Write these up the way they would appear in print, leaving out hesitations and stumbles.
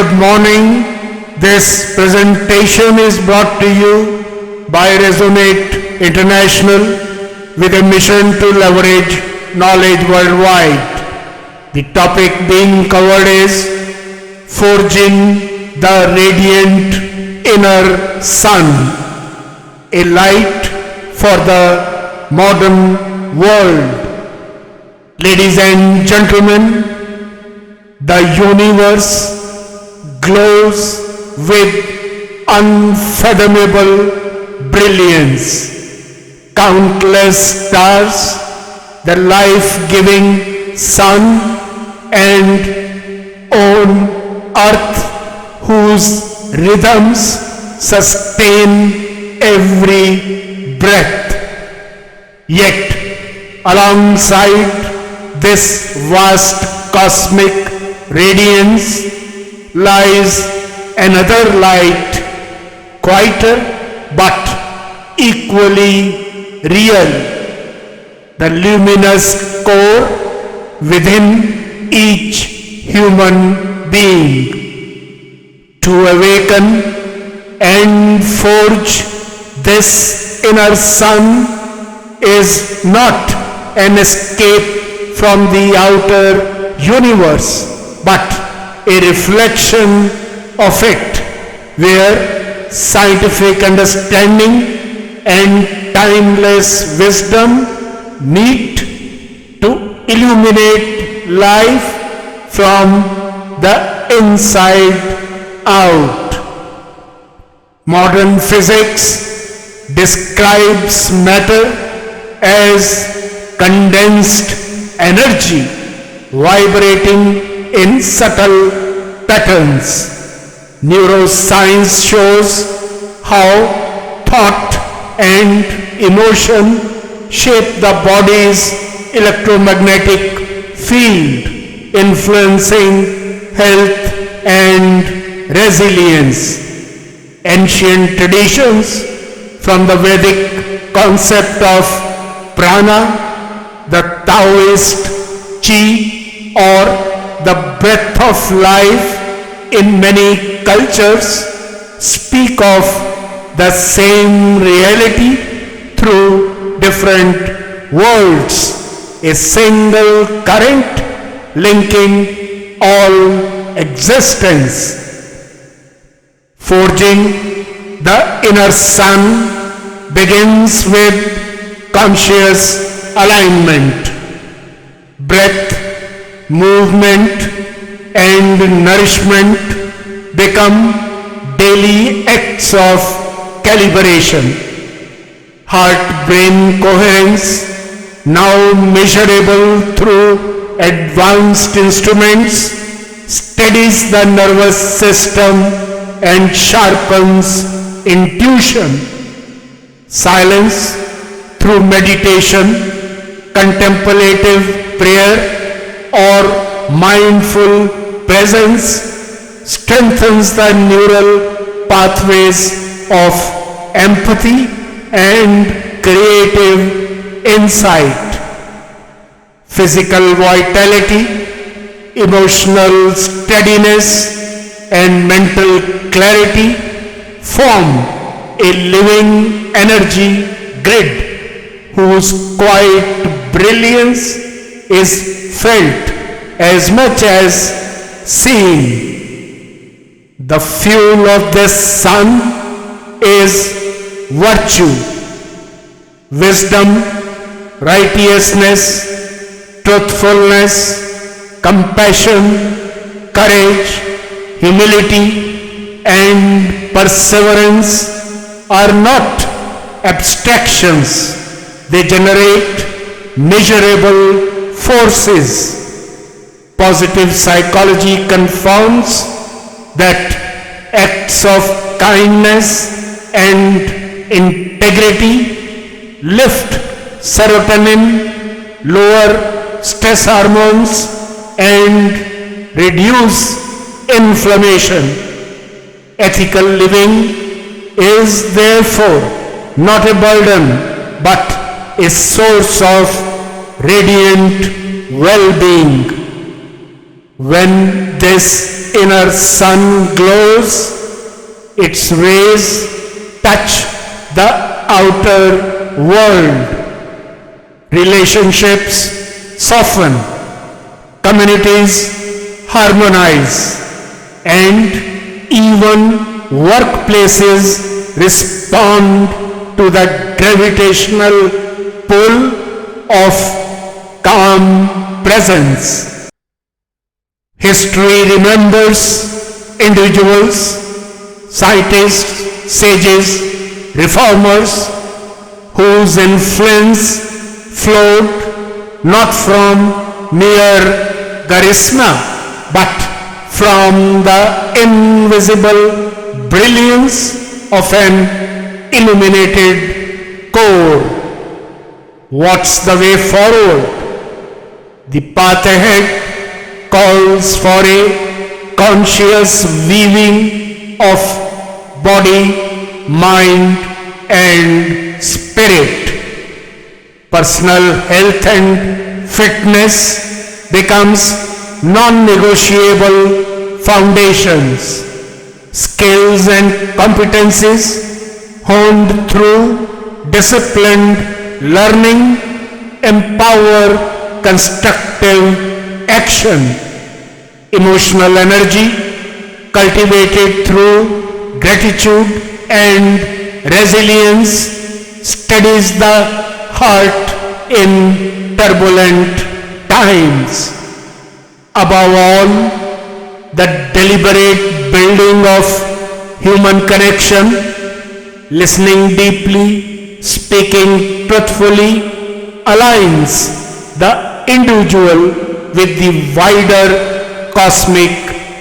good morning. This presentation is brought to you by Resonate International with a mission to leverage knowledge worldwide. The topic being covered is Forging the Radiant Inner Sun, a light for the modern world. Ladies and gentlemen, the universe glows with unfathomable brilliance. Countless stars, the life-giving sun, and on earth whose rhythms sustain every breath. Yet, alongside this vast cosmic radiance lies another light, quieter but equally real, the luminous core within each human being. To awaken and forge this inner sun is not an escape from the outer universe, but a reflection of it, where scientific understanding and timeless wisdom meet to illuminate life from the inside out. Modern physics describes matter as condensed energy vibrating in subtle patterns. Neuroscience shows how thought and emotion shape the body's electromagnetic field, influencing health and resilience. Ancient traditions, from the Vedic concept of prana, the Taoist chi, or the breath of life in many cultures, speak of the same reality through different worlds, a single current linking all existence. Forging the inner sun begins with conscious alignment. Breath, movement, and nourishment become daily acts of calibration. Heart-brain coherence, now measurable through advanced instruments, steadies the nervous system and sharpens intuition. Silence through meditation, contemplative prayer, or mindful presence strengthens the neural pathways of empathy and creative insight. Physical vitality, emotional steadiness, and mental clarity form a living energy grid whose quiet brilliance is felt as much as seen. The fuel of this sun is virtue, wisdom, righteousness, truthfulness, compassion, courage, humility, and perseverance are not abstractions. They generate measurable forces. Positive psychology confirms that acts of kindness and integrity lift serotonin, lower stress hormones, and reduce inflammation. Ethical living is therefore not a burden but a source of radiant well-being. When this inner sun glows, its rays touch the outer world. Relationships soften, communities harmonize, and even workplaces respond to the gravitational pull of calm presence. History remembers individuals, scientists, sages, reformers whose influence flowed not from mere charisma but from the invisible brilliance of an illuminated core. What's the way forward? The path ahead calls for a conscious weaving of body, mind, and spirit. Personal health and fitness becomes non-negotiable foundations. Skills and competencies honed through disciplined learning empower constructive action. Emotional energy cultivated through gratitude and resilience steadies the heart in turbulent times. Above all, the deliberate building of human connection, listening deeply, speaking truthfully, aligns the individual with the wider cosmic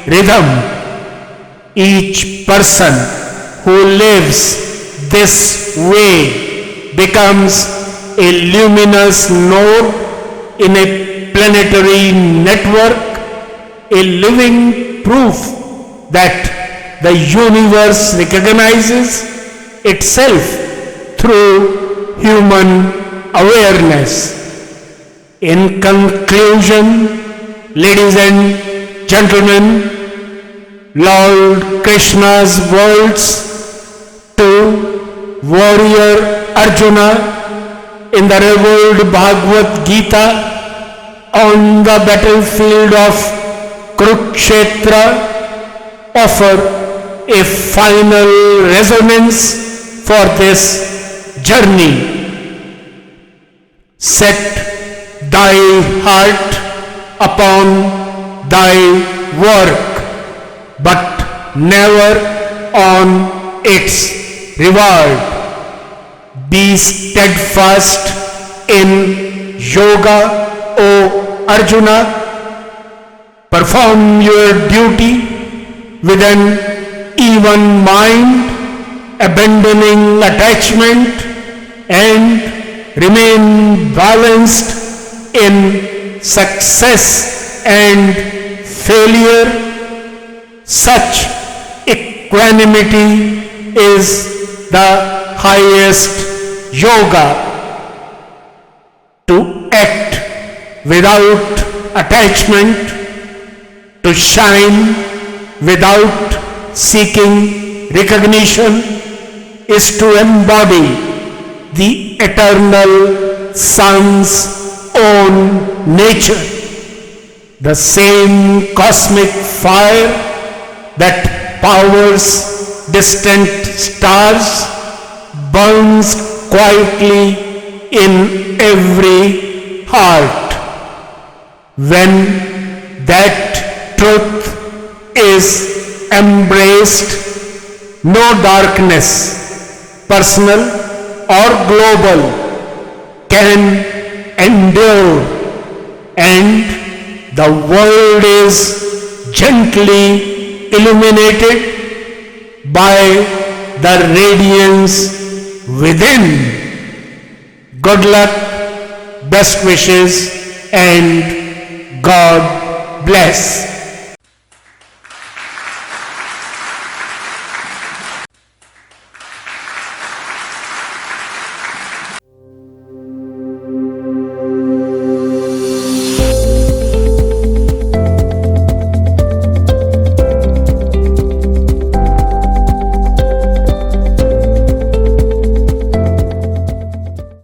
rhythm. Each person who lives this way becomes a luminous node in a planetary network, a living proof that the universe recognizes itself through human awareness. In conclusion, ladies and gentlemen, Lord Krishna's words to warrior Arjuna in the revealed Bhagavad Gita on the battlefield of Kurukshetra offer a final resonance for this journey. Set thy heart upon thy work, but never on its reward. Be steadfast in yoga, O Arjuna. Perform your duty with an even mind, abandoning attachment, and remain balanced in success and failure. Such equanimity is the highest yoga. To act without attachment, to shine without seeking recognition, is to embody the eternal sun's own nature. The same cosmic fire that powers distant stars burns quietly in every heart. When that truth is embraced, no darkness, personal or global, can endure, and the world is gently illuminated by the radiance within. Good luck, best wishes, and God bless.